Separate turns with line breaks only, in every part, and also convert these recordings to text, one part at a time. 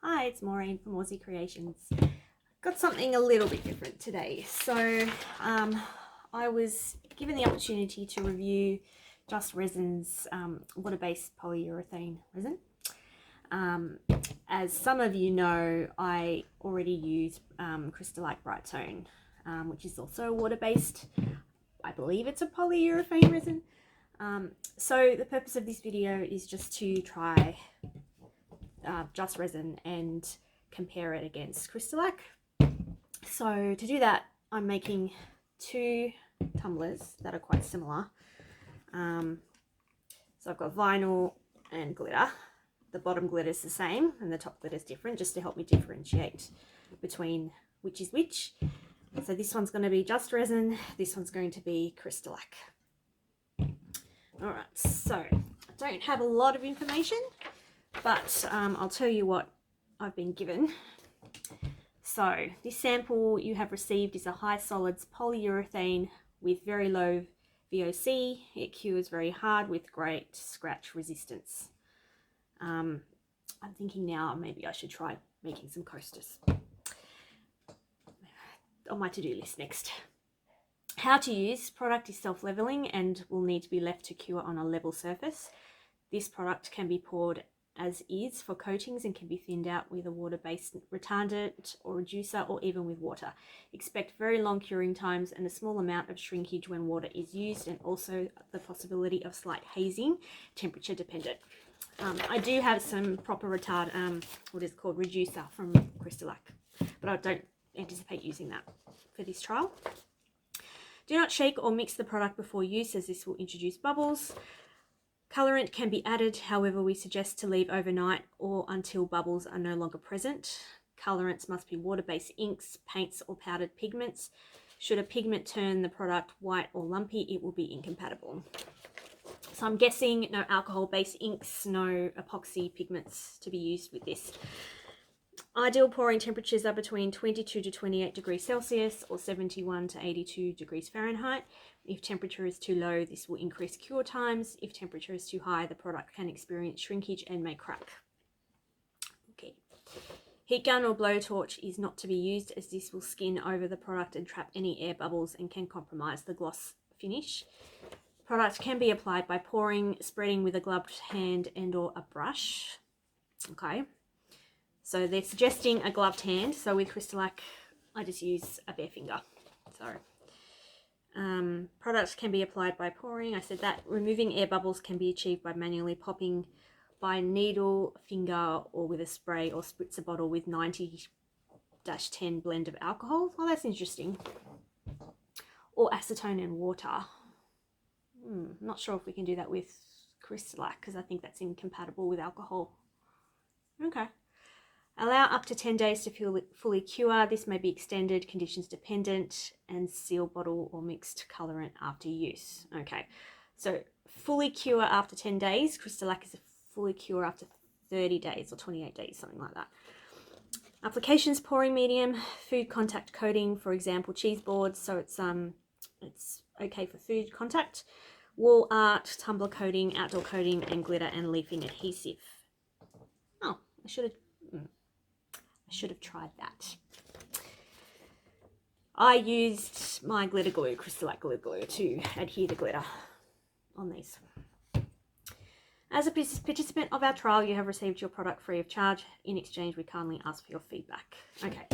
Hi, it's Maureen from Mauzy Creations. Got something a little bit different today. So I was given the opportunity to review Just Resin's water-based polyurethane resin. As some of you know, I already use Crystalac Brite Tone, which is also water-based. I believe it's a polyurethane resin. So the purpose of this video is just to try Just Resin and compare it against Crystalac. So to do that, I'm making two tumblers that are quite similar. So I've got vinyl and glitter. The bottom glitter is the same and the top glitter is different, just to help me differentiate between which is which. So this one's going to be Just Resin, this one's going to be Crystalac. Alright, so I don't have a lot of information, but I'll tell you what I've been given. So this sample you have received is a high solids polyurethane with very low VOC. It cures very hard with great scratch resistance. I'm thinking now maybe I should try making some coasters. On my to-do list next. How to use. Product is self-leveling and will need to be left to cure on a level surface. This product can be poured as is for coatings and can be thinned out with a water-based retardant or reducer, or even with water. Expect very long curing times and a small amount of shrinkage when water is used, and also the possibility of slight hazing, temperature dependent. I do have some proper what is called reducer from Crystalac, but I don't anticipate using that for this trial. Do not shake or mix the product before use, as this will introduce bubbles. Colorant can be added, however we suggest to leave overnight or until bubbles are no longer present. Colorants must be water-based inks, paints or powdered pigments. Should a pigment turn the product white or lumpy, it will be incompatible. So I'm guessing no alcohol-based inks, no epoxy pigments to be used with this. Ideal pouring temperatures are between 22 to 28 degrees Celsius or 71 to 82 degrees Fahrenheit. If temperature is too low, this will increase cure times. If temperature is too high, the product can experience shrinkage and may crack. Okay. Heat gun or blowtorch is not to be used, as this will skin over the product and trap any air bubbles and can compromise the gloss finish. Product can be applied by pouring, spreading with a gloved hand and or a brush. Okay. So they're suggesting a gloved hand. So with Crystalac, I just use a bare finger. So products can be applied by pouring. I said that. Removing air bubbles can be achieved by manually popping by needle, finger, or with a spray or spritzer bottle with 90-10 blend of alcohol. Oh, that's interesting. Or acetone and water. Not sure if we can do that with Crystalac, because I think that's incompatible with alcohol. Okay. Allow up to 10 days to fully cure. This may be extended, conditions dependent, and seal bottle or mixed colorant after use. Okay, so fully cure after 10 days. Crystalac is a fully cure after 30 days or 28 days, something like that. Applications: pouring medium, food contact coating, for example, cheese boards, so it's okay for food contact. Wall art, tumbler coating, outdoor coating, and glitter and leafing adhesive. Oh, I should have tried that. I used my glitter glue, Crystalac glitter glue, to adhere the glitter on these. As a participant of our trial, you have received your product free of charge. In exchange, we kindly ask for your feedback. Okay,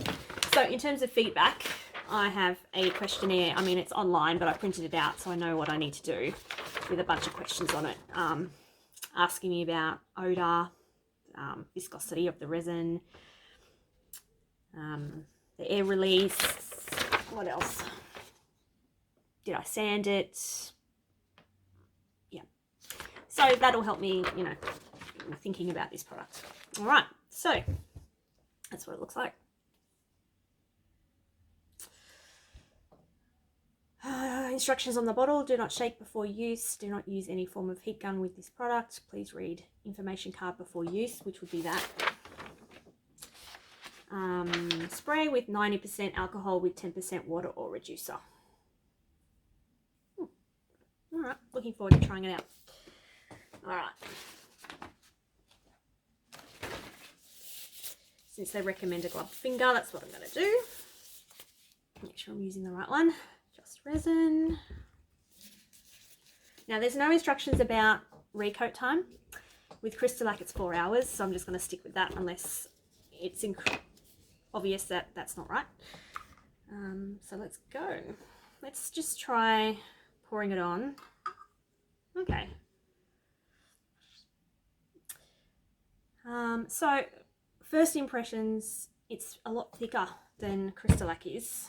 so in terms of feedback, I have a questionnaire. I mean, it's online, but I printed it out so I know what I need to do, with a bunch of questions on it, asking me about odor, viscosity of the resin, the air release, what else? Did I sand it? Yeah. So that'll help me, thinking about this product. All right, so that's what it looks like. Instructions on the bottle: do not shake before use, do not use any form of heat gun with this product. Please read information card before use, which would be that. Spray with 90% alcohol with 10% water or reducer. All right, looking forward to trying it out. All right. since they recommend a gloved finger, that's what I'm going to do. Make sure I'm using the right one. Just resin. Now there's no instructions about recoat time. With Crystalac it's 4 hours, so I'm just going to stick with that unless it's obvious that that's not right. So let's go. Let's just try pouring it on. Okay. So first impressions, it's a lot thicker than Crystalac is.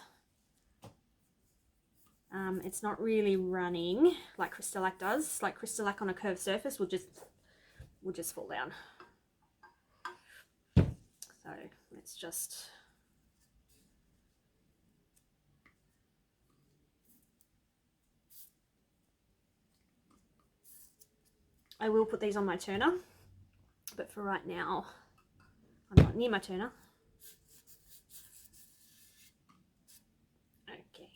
It's not really running like Crystalac does. Like Crystalac on a curved surface will just fall down. So let's just I will put these on my turner, but for right now I'm not near my turner. Okay.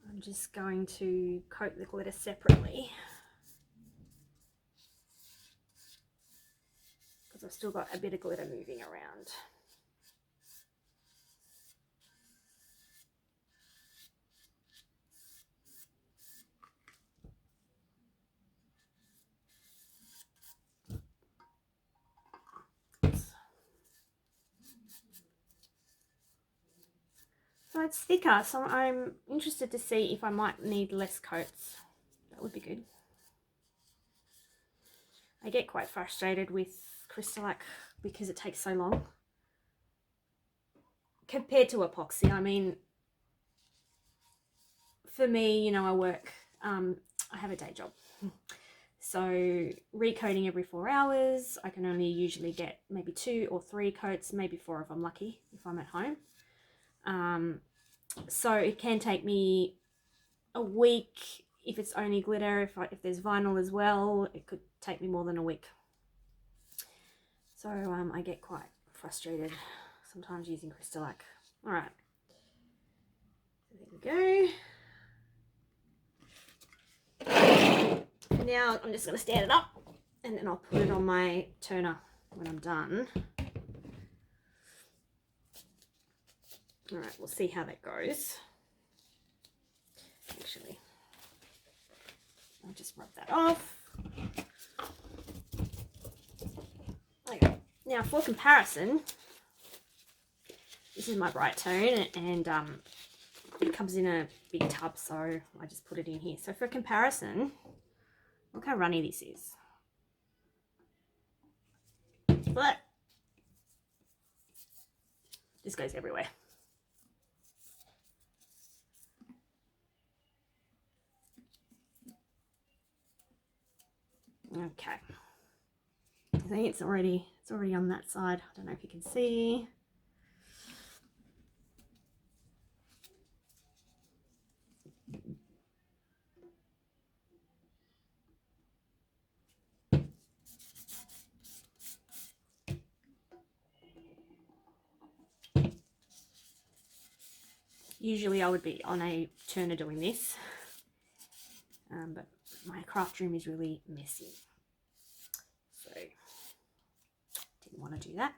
I'm just going to coat the glitter separately because I've still got a bit of glitter moving around. So it's thicker, so I'm interested to see if I might need less coats. That would be good. I get quite frustrated with Crystalac because it takes so long. Compared to epoxy, I mean, for me, you know, I work, I have a day job. So recoating every 4 hours, I can only usually get maybe 2 or 3 coats, maybe 4 if I'm lucky, if I'm at home. So it can take me a week if it's only glitter. If there's vinyl as well, it could take me more than a week. So I get quite frustrated sometimes using Crystalac. All right, so there we go. And now I'm just going to stand it up and then I'll put it on my turner when I'm done. All right, we'll see how that goes. Actually, I'll just rub that off. Okay. Now for comparison, this is my Brite Tone and it comes in a big tub, so I just put it in here. So for comparison, look how runny this is. But this goes everywhere. Okay. I think it's already on that side. I don't know if you can see. Usually I would be on a turner doing this, but my craft room is really messy, so didn't want to do that.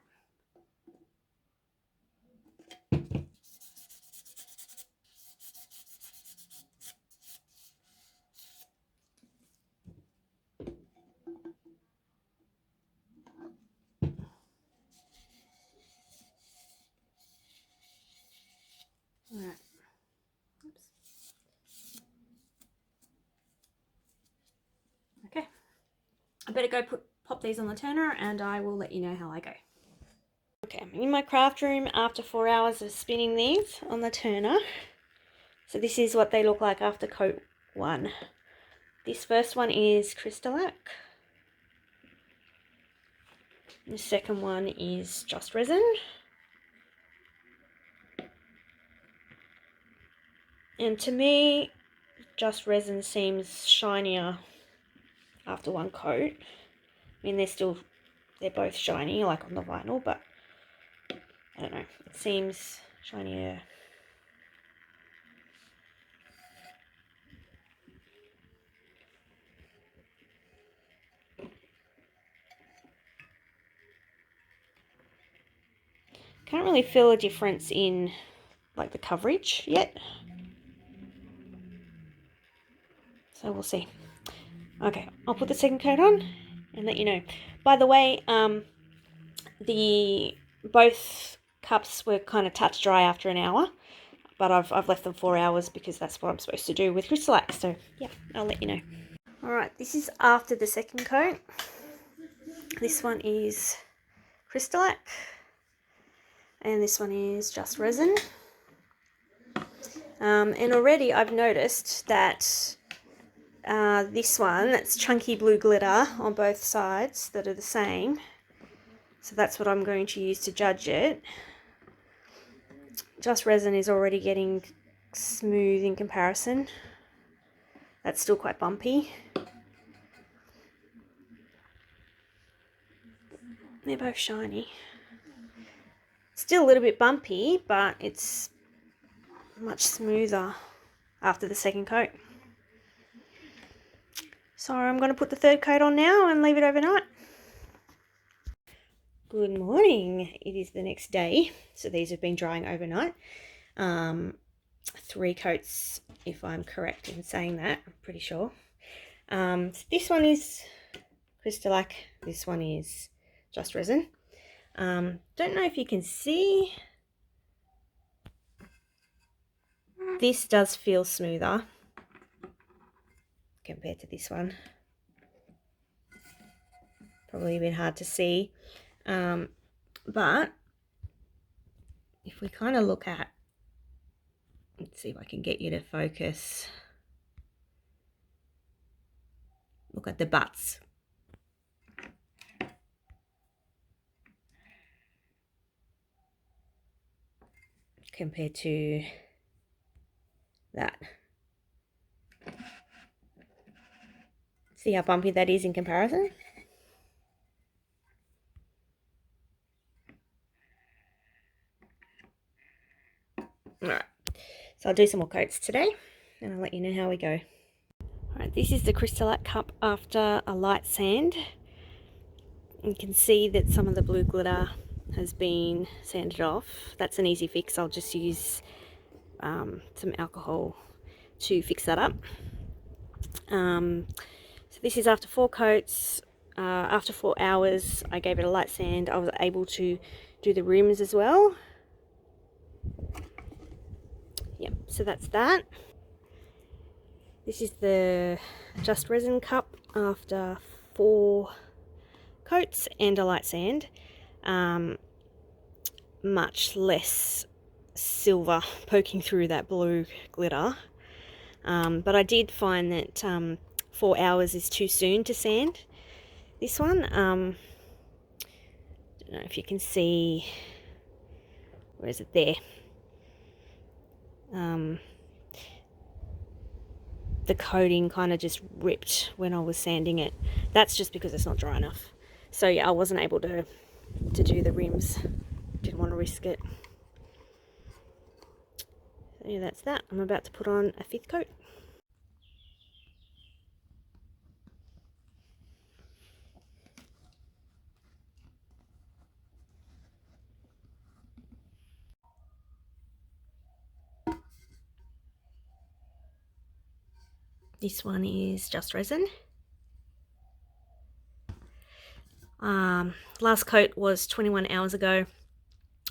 All right. Oops. Okay. I better go pop these on the turner and I will let you know how I go. Okay, I'm in my craft room after 4 hours of spinning these on the turner. So this is what they look like after coat 1. This first one is Crystalac. The second one is just resin. And to me, just resin seems shinier after one coat. I mean, they're both shiny, like on the vinyl, but I don't know, it seems shinier. Can't really feel a difference in like the coverage yet. So we'll see. Okay, I'll put the second coat on and let you know. By the way, both cups were kind of touch dry after an hour, but I've left them 4 hours because that's what I'm supposed to do with Crystalac. So yeah, I'll let you know. All right, this is after the second coat. This one is Crystalac, and this one is just resin. And already I've noticed that this one, that's chunky blue glitter on both sides that are the same. So that's what I'm going to use to judge it. Just resin is already getting smooth in comparison. That's still quite bumpy. They're both shiny. Still a little bit bumpy, but it's much smoother after the second coat. So I'm going to put the third coat on now and leave it overnight. Good morning. It is the next day. So these have been drying overnight. 3 coats, if I'm correct in saying that. I'm pretty sure. So this one is Crystalac. This one is just resin. Don't know if you can see. This does feel smoother compared to this one. Probably a bit hard to see. But if we kind of look at, let's see if I can get you to focus. Look at the butts. Compared to that. See how bumpy that is in comparison? Alright, so I'll do some more coats today and I'll let you know how we go. Alright, this is the Crystalac cup after a light sand. You can see that some of the blue glitter has been sanded off. That's an easy fix. I'll just use some alcohol to fix that up. So this is after 4 coats. After 4 hours I gave it a light sand. I was able to do the rims as well. Yep, so that's that. This is the just resin cup after 4 coats and a light sand. Much less silver poking through that blue glitter. But I did find that 4 hours is too soon to sand this one. Don't know if you can see, where is it there? The coating kind of just ripped when I was sanding it. That's just because it's not dry enough. So yeah, I wasn't able to do the rims. Didn't want to risk it. So yeah, that's that. I'm about to put on a 5th coat. This one is just resin. Last coat was 21 hours ago.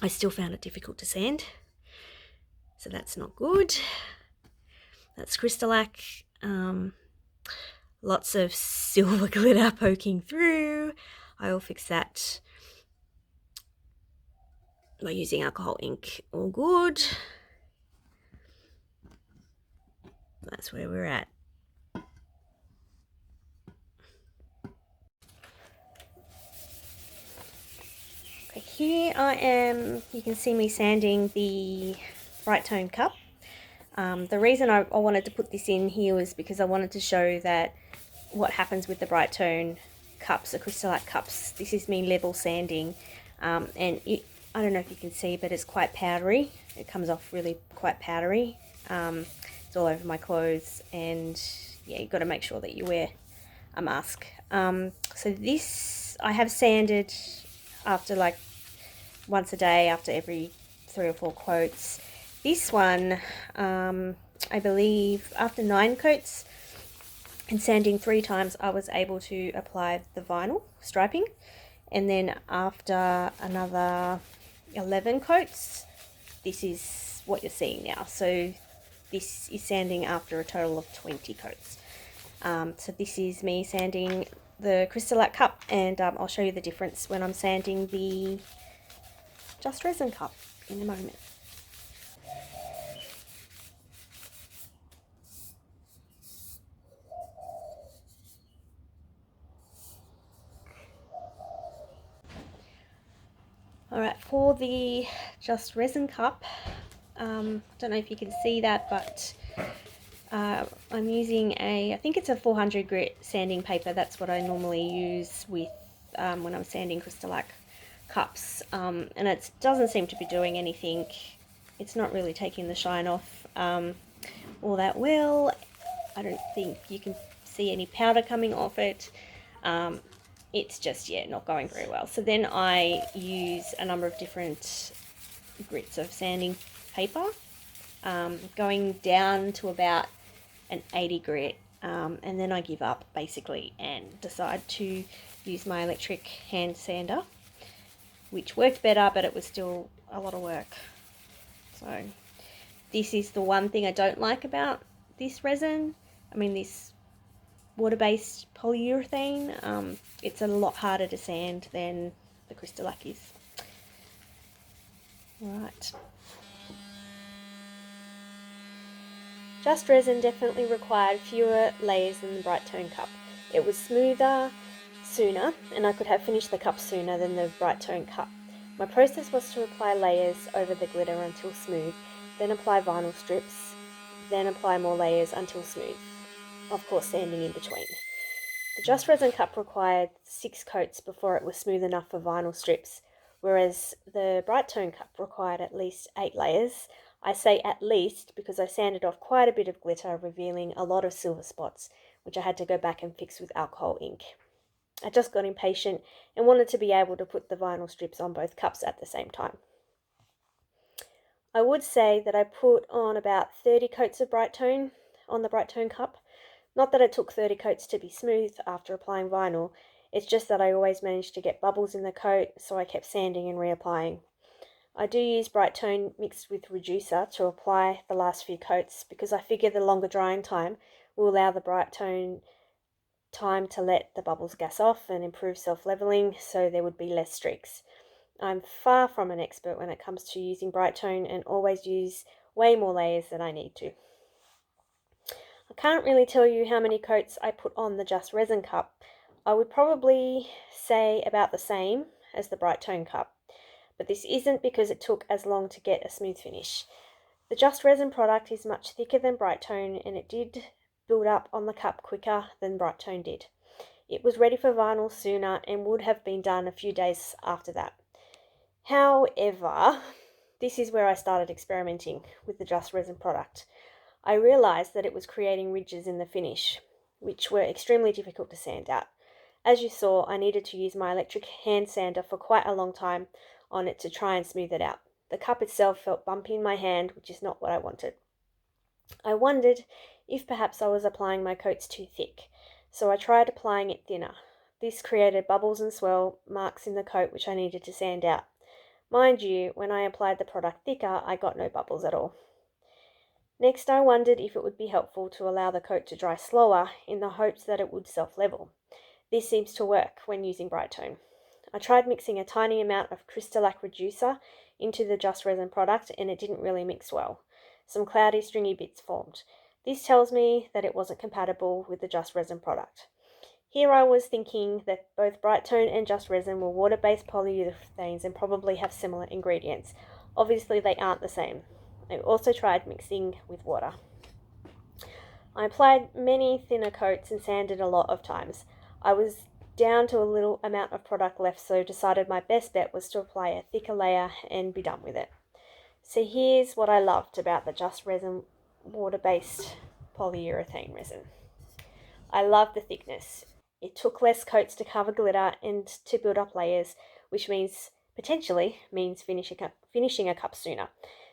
I still found it difficult to sand, so that's not good. That's Crystalac. Lots of silver glitter poking through. I will fix that by using alcohol ink. All good. That's where we're at. Okay, here I am. You can see me sanding the Brite Tone cup. The reason I wanted to put this in here was because I wanted to show that what happens with the Brite Tone cups, the Crystalac cups. This is me level sanding, and I don't know if you can see, but it's quite powdery. It comes off really quite powdery. It's all over my clothes, and yeah, you've got to make sure that you wear a mask. So this I have sanded after like once a day after every 3 or 4 coats. This one, I believe after 9 coats and sanding 3 times, I was able to apply the vinyl striping. And then after another 11 coats, this is what you're seeing now. So this is sanding after a total of 20 coats. So this is me sanding the Crystalac cup, and I'll show you the difference when I'm sanding the Just Resin cup in a moment. Alright, for the Just Resin cup, don't know if you can see that, but I'm using I think it's a 400 grit sanding paper. That's what I normally use with when I'm sanding Crystalac cups, and it doesn't seem to be doing anything. It's not really taking the shine off all that well. I don't think you can see any powder coming off it. It's just, yeah, not going very well. So then I use a number of different grits of sanding paper, going down to about an 80 grit, and then I give up basically and decide to use my electric hand sander, which worked better, but it was still a lot of work. So this is the one thing I don't like about this resin. I mean, this water-based polyurethane, it's a lot harder to sand than the Crystalac is. Right. Just Resin definitely required fewer layers than the Brite Tone cup. It was smoother sooner, and I could have finished the cup sooner than the Brite Tone cup. My process was to apply layers over the glitter until smooth, then apply vinyl strips, then apply more layers until smooth. Of course, sanding in between. The Just Resin cup required 6 coats before it was smooth enough for vinyl strips, whereas the Brite Tone cup required at least 8 layers. I say at least because I sanded off quite a bit of glitter, revealing a lot of silver spots, which I had to go back and fix with alcohol ink. I just got impatient and wanted to be able to put the vinyl strips on both cups at the same time. I would say that I put on about 30 coats of Brite Tone on the Brite Tone cup. Not that it took 30 coats to be smooth after applying vinyl, it's just that I always managed to get bubbles in the coat, so I kept sanding and reapplying. I do use Brite Tone mixed with reducer to apply the last few coats because I figure the longer drying time will allow the Brite Tone time to let the bubbles gas off and improve self-leveling, so there would be less streaks. I'm far from an expert when it comes to using Brite Tone and always use way more layers than I need to. I can't really tell you how many coats I put on the Just Resin cup. I would probably say about the same as the Brite Tone cup, but this isn't because it took as long to get a smooth finish. The Just Resin product is much thicker than Brite Tone, and it did build up on the cup quicker than Brite Tone did. It was ready for vinyl sooner and would have been done a few days after that. However, this is where I started experimenting with the Just Resin product. I realised that it was creating ridges in the finish, which were extremely difficult to sand out. As you saw, I needed to use my electric hand sander for quite a long time on it to try and smooth it out. The cup itself felt bumpy in my hand, which is not what I wanted. I wondered if perhaps I was applying my coats too thick, so I tried applying it thinner. This created bubbles and swell marks in the coat which I needed to sand out. Mind you, when I applied the product thicker, I got no bubbles at all. Next, I wondered if it would be helpful to allow the coat to dry slower in the hopes that it would self-level. This seems to work when using Brite Tone. I tried mixing a tiny amount of Crystalac reducer into the Just Resin product and it didn't really mix well. Some cloudy, stringy bits formed. This tells me that it wasn't compatible with the Just Resin product. Here I was thinking that both Brite Tone and Just Resin were water-based polyurethanes and probably have similar ingredients. Obviously they aren't the same. I also tried mixing with water. I applied many thinner coats and sanded a lot of times. I was down to a little amount of product left, so decided my best bet was to apply a thicker layer and be done with it. So here's what I loved about the Just Resin water-based polyurethane resin. I love the thickness. It took less coats to cover glitter and to build up layers, which means potentially means finishing a cup sooner.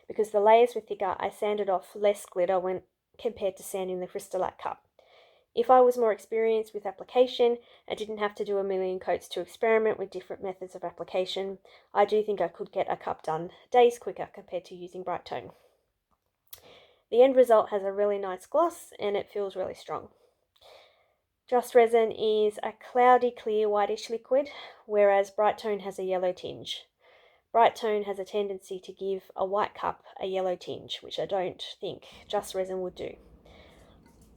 Because the layers were thicker, I sanded off less glitter when compared to sanding the Crystalac cup. If I was more experienced with application and didn't have to do a million coats to experiment with different methods of application, I do think I could get a cup done days quicker compared to using Brite Tone. The end result has a really nice gloss and it feels really strong. Just Resin is a cloudy, clear, whitish liquid, whereas Brite Tone has a yellow tinge. Brite Tone has a tendency to give a white cup a yellow tinge, which I don't think Just Resin would do.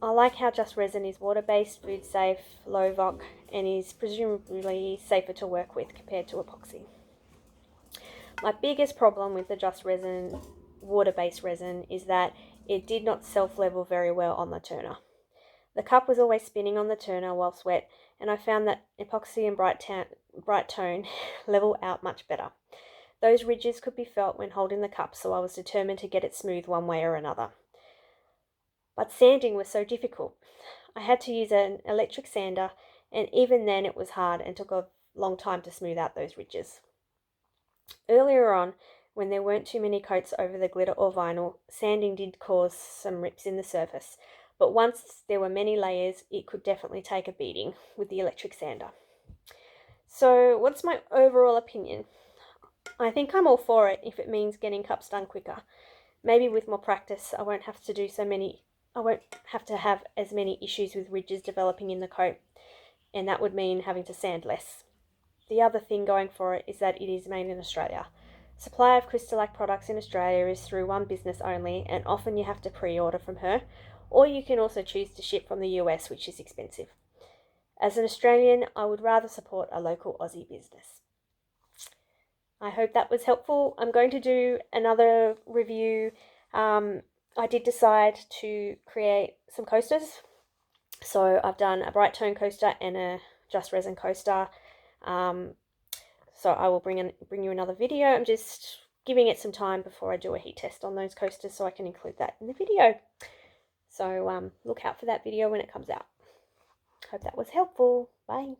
I like how Just Resin is water-based, food safe, low VOC, and is presumably safer to work with compared to epoxy. My biggest problem with the Just Resin water-based resin is that it did not self-level very well on the turner. The cup was always spinning on the turner whilst wet, and I found that epoxy and Brite Tone level out much better. Those ridges could be felt when holding the cup, so I was determined to get it smooth one way or another. But sanding was so difficult. I had to use an electric sander, and even then it was hard and took a long time to smooth out those ridges. Earlier on, when there weren't too many coats over the glitter or vinyl, sanding did cause some rips in the surface, but once there were many layers, it could definitely take a beating with the electric sander. So what's my overall opinion? I think I'm all for it if it means getting cups done quicker. Maybe with more practice, I won't have to have as many issues with ridges developing in the coat, and that would mean having to sand less. The other thing going for it is that it is made in Australia. Supply of Crystalac products in Australia is through one business only, and often you have to pre-order from her, or you can also choose to ship from the US, which is expensive. As an Australian, I would rather support a local Aussie business. I hope that was helpful. I'm going to do another review. I did decide to create some coasters. So I've done a Brite Tone coaster and a Just Resin coaster. So I will bring you another video. I'm just giving it some time before I do a heat test on those coasters so I can include that in the video. So look out for that video when it comes out. Hope that was helpful. Bye.